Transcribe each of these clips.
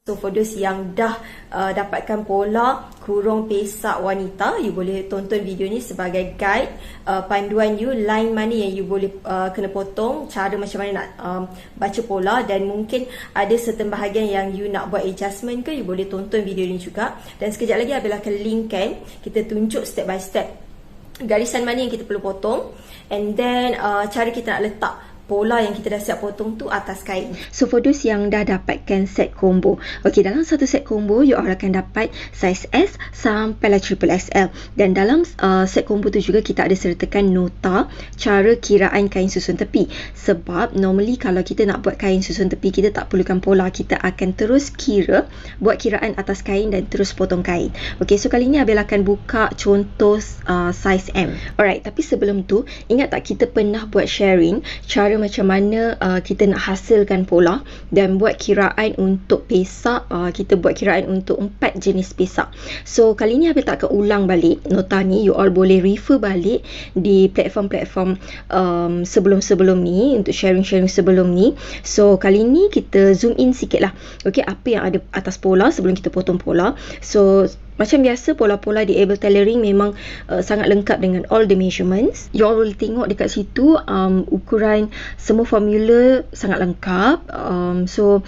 So for those yang dah dapatkan pola kurung pesak wanita, you boleh tonton video ni sebagai guide, panduan you line mana yang you boleh kena potong, cara macam mana nak baca pola, dan mungkin ada certain bahagian yang you nak buat adjustment ke, you boleh tonton video ni juga. Dan sekejap lagi Abil akan linkkan, kita tunjuk step by step garisan mana yang kita perlu potong, and then cara kita nak letak pola yang kita dah siap potong tu atas kain. So for those yang dah dapatkan set combo, okay, dalam satu set combo you all akan dapat size S sampailah triple XL, dan dalam set combo tu juga kita ada sertakan nota cara kiraan kain susun tepi. Sebab normally kalau kita nak buat kain susun tepi, kita tak perlukan pola, kita akan terus kira, buat kiraan atas kain dan terus potong kain. Okay, so kali ni Abil akan buka contoh size M. Alright, tapi sebelum tu, ingat tak kita pernah buat sharing cara macam mana kita nak hasilkan pola dan buat kiraan untuk pesak. Kita buat kiraan untuk 4 jenis pesak. So kali ni Abil tak akan ulang balik nota ni, you all boleh refer balik di platform-platform sebelum-sebelum ni untuk sharing-sharing sebelum ni. So kali ni kita zoom in sikit lah, okay, apa yang ada atas pola sebelum kita potong pola. So macam biasa, pola-pola di Able Tailoring memang sangat lengkap dengan all the measurements. You all boleh tengok dekat situ, ukuran semua formula sangat lengkap. So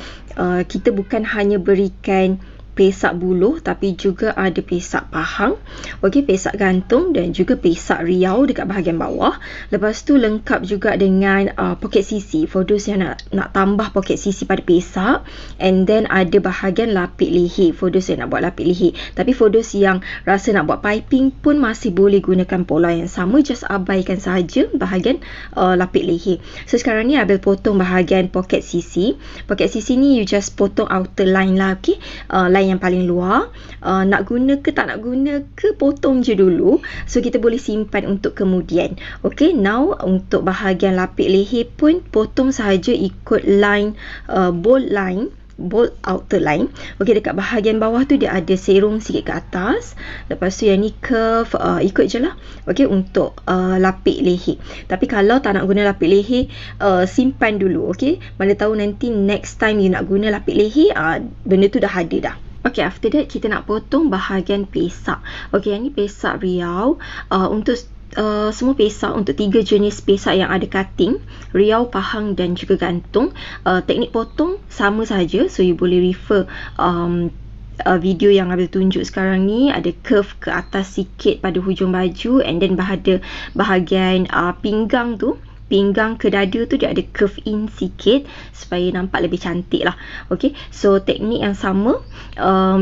kita bukan hanya berikan pesak buluh, tapi juga ada pesak pahang, okey, pesak gantung dan juga pesak riau dekat bahagian bawah. Lepas tu lengkap juga dengan poket sisi for those yang nak tambah poket sisi pada pesak, and then ada bahagian lapik leher for those yang nak buat lapik leher. Tapi for those yang rasa nak buat piping pun masih boleh gunakan pola yang sama, just abaikan sahaja bahagian lapik leher. So sekarang ni Abil potong bahagian poket sisi. Poket sisi ni you just potong outer line lah, okey, line yang paling luar. Nak guna ke tak nak guna ke, potong je dulu, so kita boleh simpan untuk kemudian. Okay, now untuk bahagian lapik leher pun potong sahaja ikut line, bold outer line. Okay, dekat bahagian bawah tu dia ada serong sikit ke atas, lepas tu yang ni curve, ikut je lah. Okay, untuk lapik leher. Tapi kalau tak nak guna lapik leher, simpan dulu. Okay, mana tahu nanti next time you nak guna lapik leher, benda tu dah ada dah. Okay, after that kita nak potong bahagian pesak. Okay, yang ni pesak riau. Untuk semua pesak, untuk 3 jenis pesak yang ada cutting, riau, pahang dan juga gantung, teknik potong sama saja. So you boleh refer video yang Abil tunjuk sekarang ni. Ada curve ke atas sikit pada hujung baju, and then bahagian pinggang tu, pinggang ke dada tu dia ada curve in sikit supaya nampak lebih cantik lah. Okay, so teknik yang sama.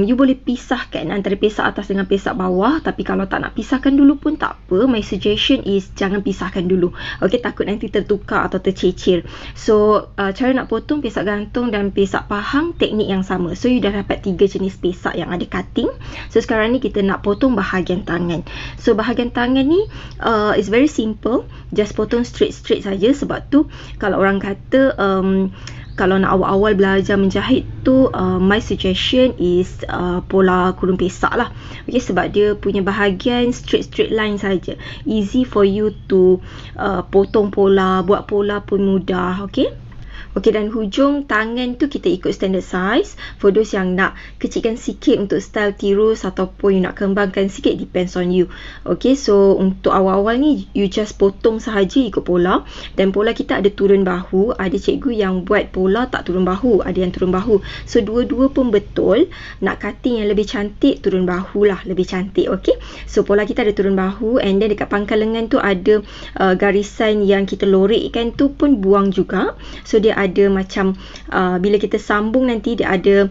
You boleh pisahkan antara pesak atas dengan pesak bawah, tapi kalau tak nak pisahkan dulu pun tak apa. My suggestion is jangan pisahkan dulu, okay, takut nanti tertukar atau tercecer. So cara nak potong pesak gantung dan pesak pahang, teknik yang sama. So you dah dapat 3 jenis pesak yang ada cutting. So sekarang ni kita nak potong bahagian tangan. So bahagian tangan ni is very simple, just potong straight saja. Sebab tu kalau orang kata kalau nak awal-awal belajar menjahit tu, my suggestion is pola kurung pesak lah. Okay, sebab dia punya bahagian straight line saja, easy for you to potong pola, buat pola pun mudah. Okay. Okey, dan hujung tangan tu kita ikut standard size. For those yang nak kecilkan sikit untuk style tirus ataupun you nak kembangkan sikit, depends on you. Okey, so untuk awal-awal ni you just potong sahaja ikut pola. Dan pola kita ada turun bahu. Ada cikgu yang buat pola tak turun bahu, ada yang turun bahu. So dua-dua pun betul. Nak cutting yang lebih cantik, turun bahu lah lebih cantik. Okey, so pola kita ada turun bahu, and then dekat pangkal lengan tu ada garisan yang kita lorekkan tu pun buang juga. So dia ada macam bila kita sambung nanti dia ada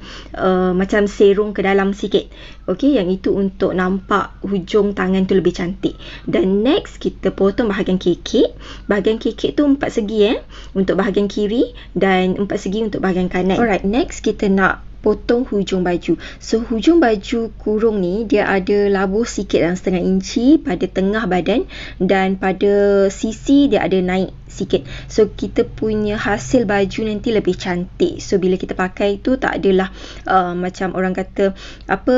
macam serong ke dalam sikit. Okey, yang itu untuk nampak hujung tangan tu lebih cantik. Dan next kita potong bahagian kekek. Bahagian kekek tu 4 segi untuk bahagian kiri, dan 4 segi untuk bahagian kanan. Alright, next kita nak potong hujung baju. So hujung baju kurung ni dia ada labuh sikit dalam setengah inci pada tengah badan, dan pada sisi dia ada naik sikit. So kita punya hasil baju nanti lebih cantik. So bila kita pakai tu tak adalah macam orang kata apa,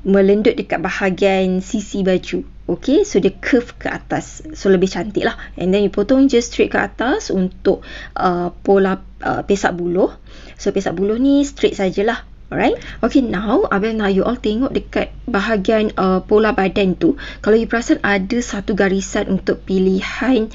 melendut dekat bahagian sisi baju. Okay, so dia curve ke atas, so lebih cantik lah. And then you potong je straight ke atas untuk pola pesak buluh. So pesak buluh ni straight sajalah. Alright. Okay, now Abel nak you all tengok dekat bahagian pola badan tu. Kalau you perasan ada satu garisan untuk pilihan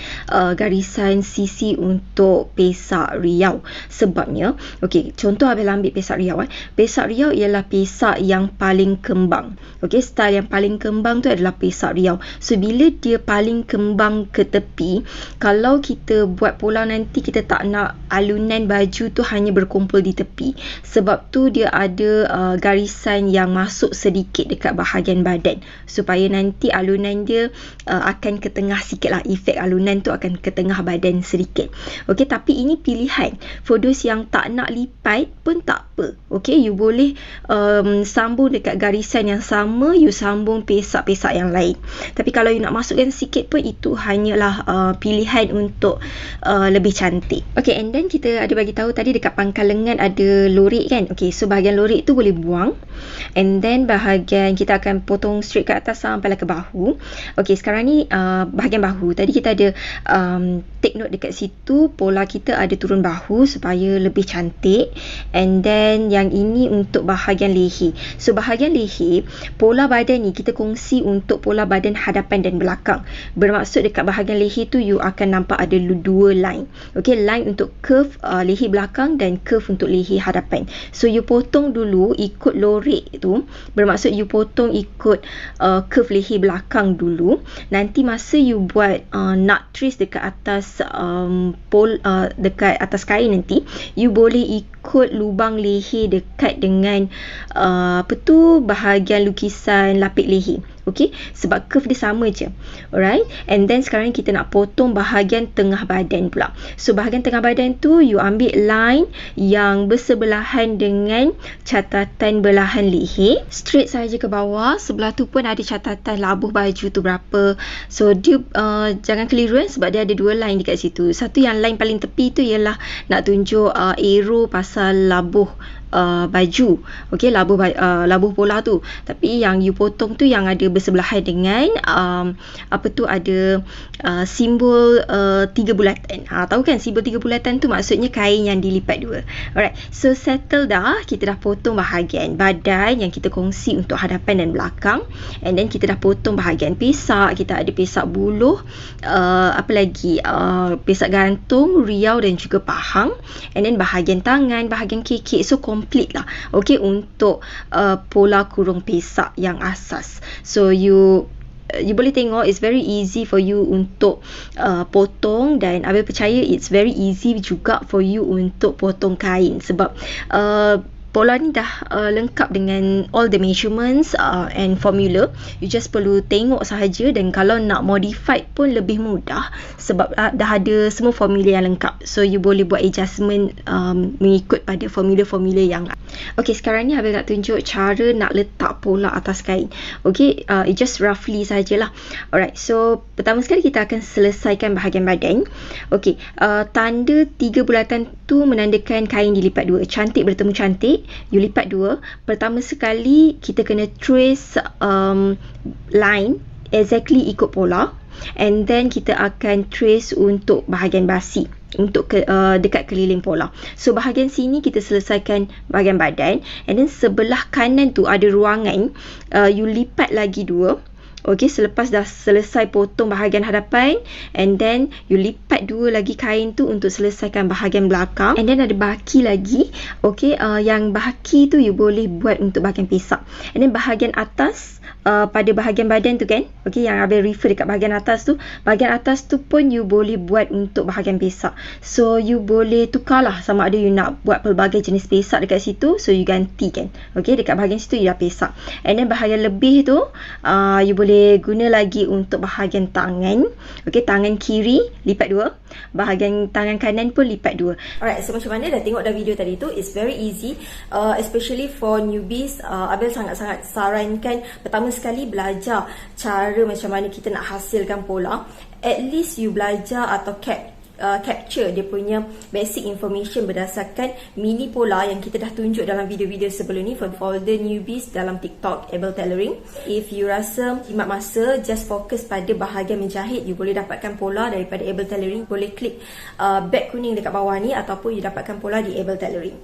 garisan sisi untuk pesak riau. Sebabnya, okay, contoh Abel ambil pesak riau. Pesak riau ialah pesak yang paling kembang. Okay, style yang paling kembang tu adalah pesak riau. So, bila dia paling kembang ke tepi, kalau kita buat pola nanti, kita tak nak alunan baju tu hanya berkumpul di tepi. Sebab tu dia ada garisan yang masuk sedikit dekat bahagian badan supaya nanti alunan dia akan ke tengah sikit lah. Efek alunan tu akan ke tengah badan sedikit. Okay, tapi ini pilihan. For those yang tak nak lipat pun tak apa. Okay, you boleh sambung dekat garisan yang sama, you sambung pesak-pesak yang lain. Tapi kalau you nak masukkan sikit pun, itu hanyalah pilihan untuk lebih cantik. Okay, and then kita ada bagi tahu tadi dekat pangkal lengan ada lorik kan. Okay, so bahagian lorik tu boleh buang, and then bahagian kita akan potong straight ke atas sampailah ke bahu. Okay, sekarang ni bahagian bahu tadi kita ada take note dekat situ, pola kita ada turun bahu supaya lebih cantik. And then yang ini untuk bahagian leher. So bahagian leher, pola badan ni kita kongsi untuk pola badan hadapan dan belakang. Bermaksud dekat bahagian leher tu you akan nampak ada dua line. Okay, line untuk curve leher belakang dan curve untuk leher hadapan. So you potong dulu ikut lorik tu, bermaksud you potong ikut curve leher belakang dulu. Nanti masa you buat nak trace dekat atas dekat atas kain nanti, you boleh ikut lubang leher dekat dengan bahagian lukisan lapik leher. Okay, sebab curve dia sama je. Alright, and then sekarang kita nak potong bahagian tengah badan pula. So bahagian tengah badan tu you ambil line yang bersebelahan dengan catatan belahan leher, straight saja ke bawah. Sebelah tu pun ada catatan labuh baju tu berapa. So dia jangan keliru sebab dia ada dua line dekat situ. Satu yang line paling tepi tu ialah nak tunjuk arrow pasal labuh baju. Okey, labuh pola tu. Tapi yang you potong tu yang ada bersebelahan dengan ada simbol 3 bulatan. Tahu kan simbol 3 bulatan tu maksudnya kain yang dilipat dua. Alright, so settle dah. Kita dah potong bahagian badan yang kita kongsi untuk hadapan dan belakang. And then kita dah potong bahagian pesak. Kita ada pesak buluh, pesak gantung, riau dan juga pahang. And then bahagian tangan, bahagian kekek. So complete lah. Okay, untuk pola kurung pesak yang asas. So you boleh tengok it's very easy for you untuk potong, dan Abel percaya it's very easy juga for you untuk potong kain sebab pola ni dah lengkap dengan all the measurements and formula. You just perlu tengok sahaja, dan kalau nak modify pun lebih mudah sebab dah ada semua formula yang lengkap. So you boleh buat adjustment mengikut pada formula-formula yang okay, sekarang ni Abel nak tunjuk cara nak letak pola atas kain. Okay, it just roughly sajalah. Alright, so pertama sekali kita akan selesaikan bahagian badan. Okay, tanda 3 bulatan tu menandakan kain dilipat dua. Cantik bertemu cantik, you lipat dua. Pertama sekali kita kena trace line exactly ikut pola, and then kita akan trace untuk bahagian basi untuk dekat keliling pola. So bahagian sini kita selesaikan bahagian badan, and then sebelah kanan tu ada ruangan, you lipat lagi dua. Okay, selepas dah selesai potong bahagian hadapan, and then you lipat dua lagi kain tu untuk selesaikan bahagian belakang, and then ada baki lagi. Okay, yang baki tu you boleh buat untuk bahagian pesak, and then bahagian atas pada bahagian badan tu kan. Okay, yang Abel refer dekat bahagian atas tu pun you boleh buat untuk bahagian pesak. So you boleh tukarlah sama ada you nak buat pelbagai jenis pesak dekat situ, so you gantikan. Okay, dekat bahagian situ you dah pesak, and then bahagian lebih tu you boleh guna lagi untuk bahagian tangan. Okay, tangan kiri lipat dua, bahagian tangan kanan pun lipat dua. Alright, so macam mana dah tengok dah video tadi tu, it's very easy, especially for newbies. Abel sangat-sangat sarankan pertama sekali belajar cara macam mana kita nak hasilkan pola. At least you belajar atau capture dia punya basic information berdasarkan mini pola yang kita dah tunjuk dalam video-video sebelum ni for the newbies dalam TikTok able tailoring. If you rasa jimat masa, just fokus pada bahagian menjahit, you boleh dapatkan pola daripada able tailoring. Boleh klik beg kuning dekat bawah ni ataupun you dapatkan pola di able tailoring.